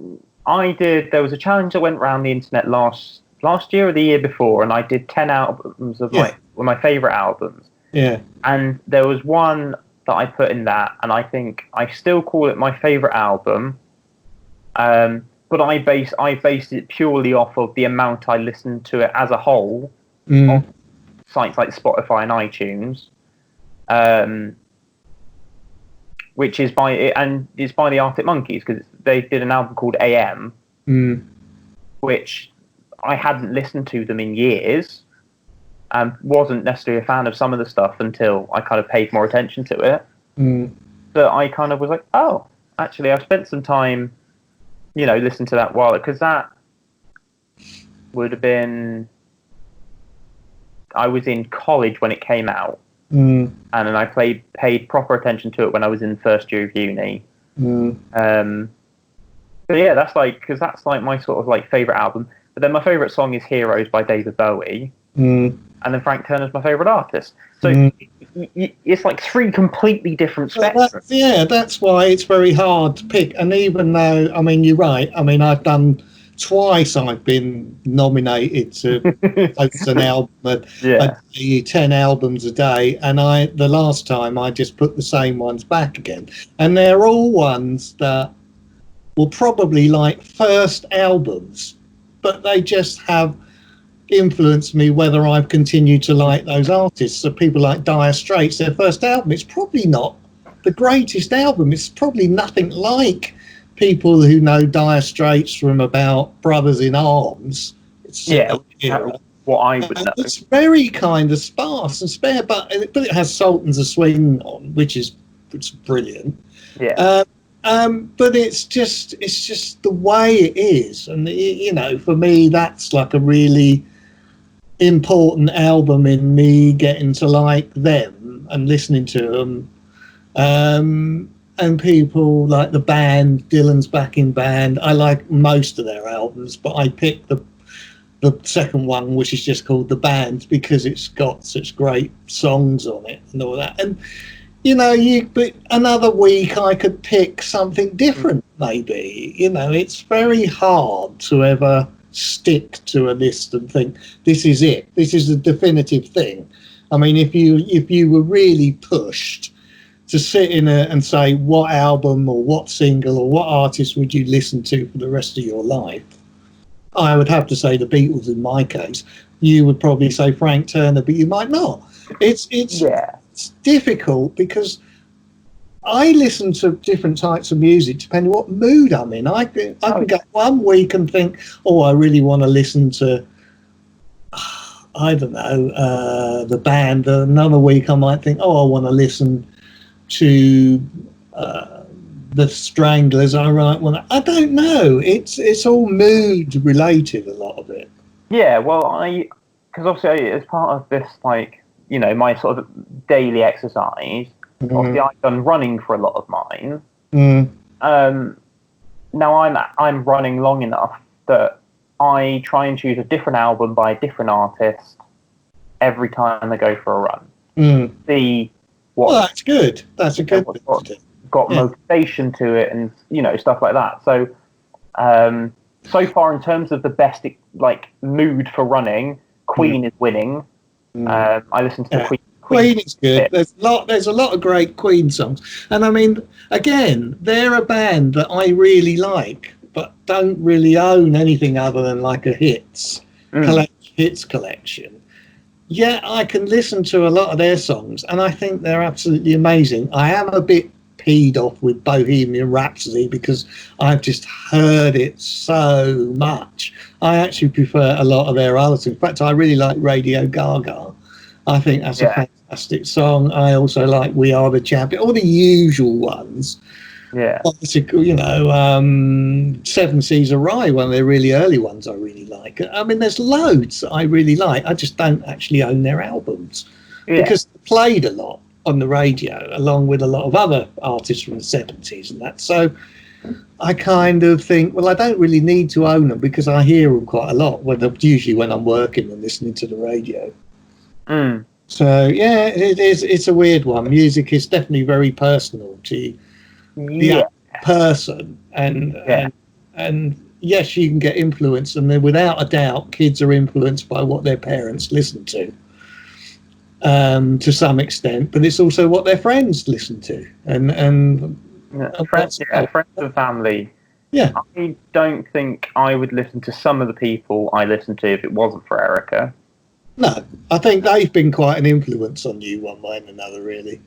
there was a challenge that went around the internet last year or the year before, and I did 10 albums of my favourite albums. Yeah. And there was one that I put in that, and I think I still call it my favourite album. But I based it purely off of the amount I listened to it as a whole on sites like Spotify and iTunes. Which is it's by the Arctic Monkeys, because they did an album called AM, which I hadn't listened to them in years, and wasn't necessarily a fan of some of the stuff until I kind of paid more attention to it. But I kind of was like, oh, actually, I've spent some time, listening to that while, because that would have been, I was in college when it came out. And then I paid proper attention to it when I was in first year of uni. But yeah, that's like my sort of like favorite album. But then my favorite song is "Heroes" by David Bowie, and then Frank Turner's my favorite artist. So it's like three completely different spectrums. That's why it's very hard to pick. And even though, I mean, you're right. I mean, I've been nominated to post an album at 10 albums a day, and the last time I just put the same ones back again, and they're all ones that will probably like first albums, but they just have influenced me whether I've continued to like those artists. So people like Dire Straits, their first album, it's probably not the greatest album. It's probably nothing like people who know Dire Straits from about Brothers in Arms. What I would know. It's very kind of sparse and spare, but it has Sultans of Swing on, which is brilliant. Yeah. But it's just the way it is, and for me, that's like a really important album in me getting to like them and listening to them. And people like the band, Dylan's backing band. I like most of their albums, but I picked the second one, which is just called The Band, because it's got such great songs on it and all that. And but another week I could pick something different. Maybe it's very hard to ever stick to a list and think this is it. This is the definitive thing. I mean, if you were really pushed to sit in and say what album or what single or what artist would you listen to for the rest of your life, I would have to say the Beatles in my case. You would probably say Frank Turner, but you might not. It's difficult because I listen to different types of music depending on what mood I'm in. I can go 1 week and think, oh, I really want to listen to, I don't know, the band. Another week I might think, oh, I want to listen to the Stranglers. I don't know. It's all mood related, a lot of it. Yeah, well, because obviously as part of this, like, my sort of daily exercise, obviously I've done running for a lot of mine. Now I'm running long enough that I try and choose a different album by a different artist every time I go for a run. See what. Well, that's good. That's a good. Got motivation to it, and stuff like that. So, so far in terms of the best mood for running, Queen is winning. I listened to the Queen Queen is good. There's a lot of great Queen songs, and I mean, again, they're a band that I really like, but don't really own anything other than like a hits collection. Yeah, I can listen to a lot of their songs, and I think they're absolutely amazing. I am a bit peed off with Bohemian Rhapsody because I've just heard it so much. I actually prefer a lot of their other songs. In fact, I really like Radio Gaga. I think that's a fantastic song. I also like We Are the Champion, all the usual ones. Yeah. You know, Seven Seas of Rye, one of their really early ones I really like. I mean, there's loads that I really like. I just don't actually own their albums because they played a lot on the radio along with a lot of other artists from the 70s and that. So I kind of think, well, I don't really need to own them because I hear them quite a lot, usually when I'm working and listening to the radio. So, yeah, it's a weird one. Music is definitely very personal to the person, and yes, you can get influenced, and then without a doubt kids are influenced by what their parents listen to some extent, but it's also what their friends listen to, and friends and family. I don't think I would listen to some of the people I listen to if it wasn't for Erica. No, I think they've been quite an influence on you one way and another, really.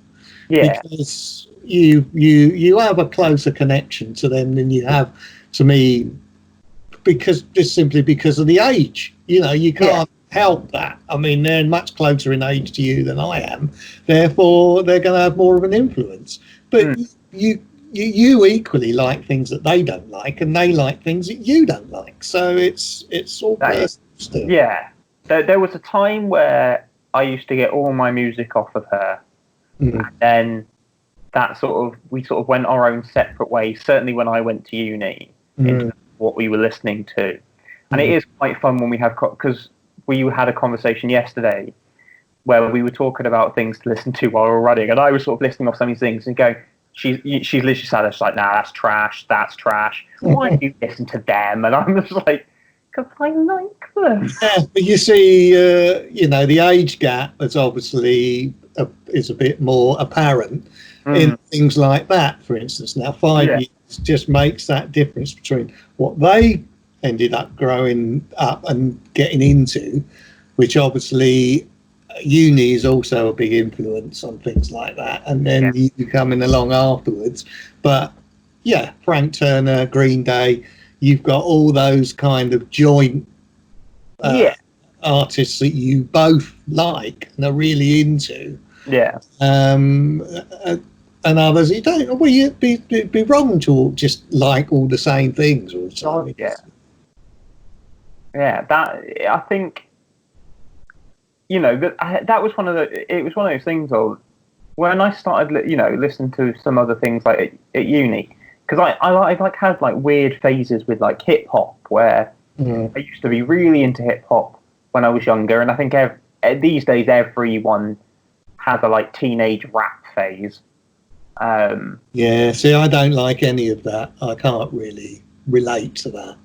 Because you have a closer connection to them than you have to me, because of the age. You know, you can't help that. I mean, they're much closer in age to you than I am, therefore they're going to have more of an influence. But you equally like things that they don't like, and they like things that you don't like. So it's all personal still. Yeah, there was a time where I used to get all my music off of her. And then we sort of went our own separate ways, certainly when I went to uni, into what we were listening to. And it is quite fun when we have, because we had a conversation yesterday where we were talking about things to listen to while we were running, and I was sort of listing off some of these things and going, she's literally sat there, she's like, nah, that's trash. Why do you listen to them? And I'm just like, because I like them. Yeah, but you see, you know, the age gap is obviously is a bit more apparent in things like that, for instance. Now, 5 years just makes that difference between what they ended up growing up and getting into, which obviously uni is also a big influence on things like that, and then you coming along afterwards. But yeah, Frank Turner, Green Day, you've got all those kind of joint artists that you both like and are really into. And others you don't. Well, you'd be wrong to just like all the same things all the time. That I think, you know, that was one of those things of when I started, you know, listening to some other things like at uni, because I had like weird phases with like hip hop where I used to be really into hip hop when I was younger, and I think these days everyone has a like teenage rap phase. See, I don't like any of that. I can't really relate to that.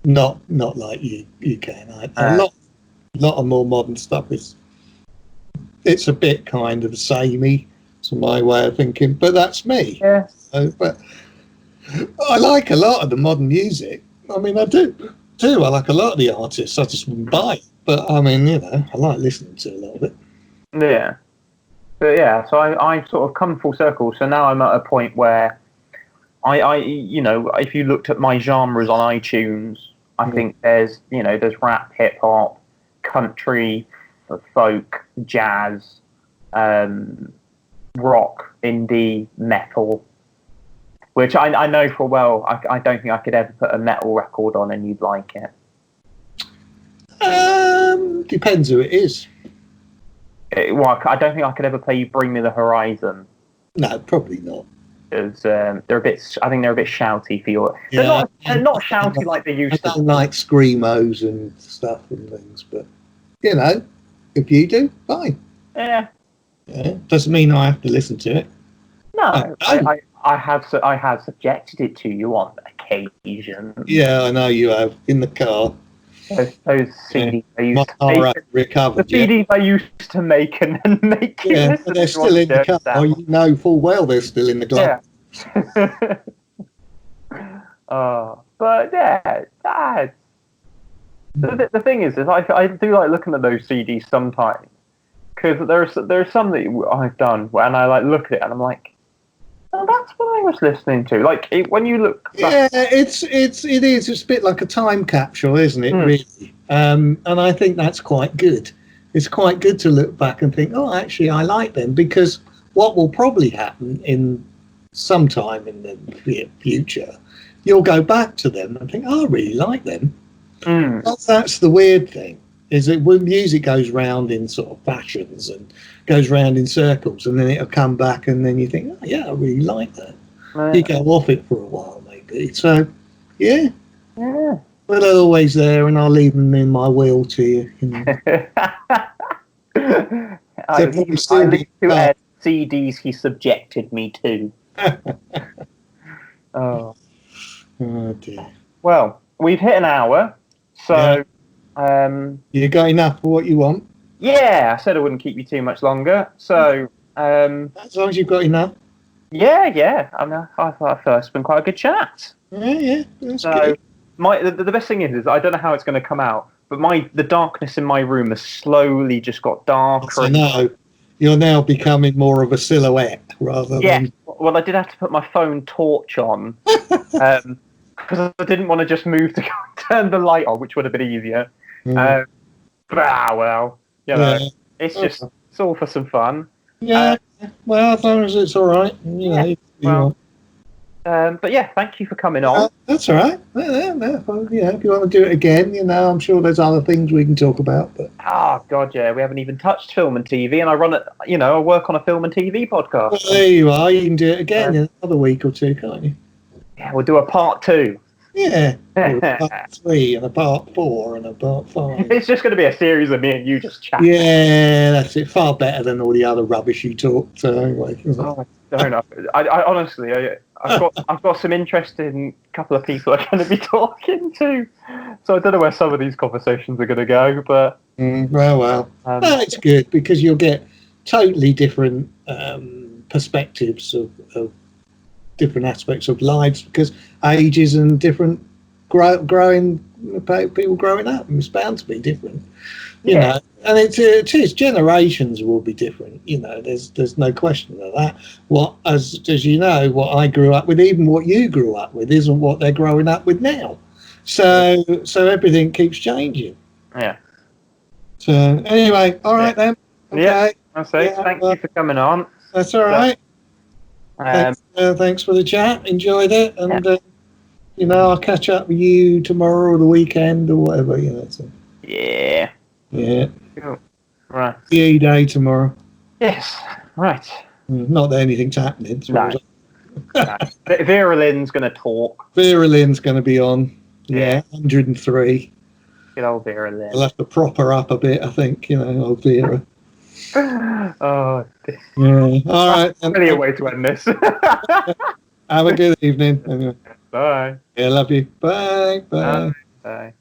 Not like you can. A lot of more modern stuff it's a bit kind of samey to my way of thinking, but that's me. So, but I like a lot of the modern music. I mean, I do. I like a lot of the artists. I just wouldn't buy it. But I mean, you know, I like listening to a lot of it. Yeah. But yeah, so I sort of come full circle. So now I'm at a point where I you know, if you looked at my genres on iTunes, I think there's rap, hip hop, country, folk, jazz, rock, indie, metal, which I know for well, I don't think I could ever put a metal record on and you'd like it. Depends who it is. I don't think I could ever play you Bring Me the Horizon. No, probably not. Because they're a bit shouty for your. They're not shouty like they used to. I don't like screamos and stuff and things, but you know, if you do, fine. Yeah. Doesn't mean I have to listen to it. No, I have subjected it to you on occasion. Yeah, I know you have in the car. Those CDs I My used to car make. hasn't recovered The CDs I used to make and then make you Yeah, listen but they're to still on in the car. Sound. You know full well they're still in the glove. Yeah. But yeah, the thing is I do like looking at those CDs sometimes because there's some that I've done and I like look at it and I'm like, oh, that's what I was listening to. Like when you look back, Yeah, it is. It's a bit like a time capsule, isn't it? Really, and I think that's quite good. It's quite good to look back and think, oh, actually, I like them, because what will probably happen in sometime in the future, you'll go back to them and think, oh, I really like them. That's the weird thing, is that when music goes round in sort of fashions and goes round in circles, and then it'll come back, and then you think, oh, yeah, I really like that. You go off it for a while, maybe. So, yeah. But they're always there, and I'll leave them in my will to you. You know. I leave to Ed CDs he subjected me to. Oh dear. Well, we've hit an hour, so you got enough for what you want. Yeah, I said I wouldn't keep you too much longer. So as long as you've got enough. Yeah. I mean, I thought it's been quite a good chat. Yeah, that's good. The best thing is I don't know how it's going to come out, but the darkness in my room has slowly just got darker. I know. You're now becoming more of a silhouette rather than. Well, I did have to put my phone torch on because I didn't want to just move to go and turn the light on, which would have been easier. Well, you know, it's all for some fun. Yeah. Well, as long as it's all right, you know. But yeah, thank you for coming on. That's all right. Well, if you want to do it again, I'm sure there's other things we can talk about. But God, yeah, we haven't even touched film and TV, and I run I work on a film and TV podcast. Well, there you are. You can do it again in another week or two, can't you? Yeah, we'll do a part 2. Yeah, a part 3 and a part 4 and a part 5. It's just going to be a series of me and you just chatting. Yeah, that's it. Far better than all the other rubbish you talk. So anyway. I don't know. I honestly, I've got some interesting couple of people I'm going to be talking to. So I don't know where some of these conversations are going to go, but well, it's good because you'll get totally different perspectives of different aspects of lives, because ages and different growing people growing up, and it's bound to be different. You know, and it is generations will be different. There's no question of that. What as you know, what I grew up with, even what you grew up with, isn't what they're growing up with now. So everything keeps changing. Yeah. So anyway, all right then. Okay. Yeah. I say thank you for coming on. That's all right. Thanks for the chat. Enjoyed it, and I'll catch up with you tomorrow or the weekend or whatever. So. Yeah. Cool. Right. PE day tomorrow. Yes. Right. Not that anything's happening. No. Vera Lynn's going to talk. Vera Lynn's going to be on. Yeah. 103. Good old Vera Lynn. I'll have to prop her up a bit, I think. Old Vera. Oh. Yeah. All right. Really a way to end this. Have a good evening. Anyway. Bye. Yeah, love you. Bye. Bye. Bye.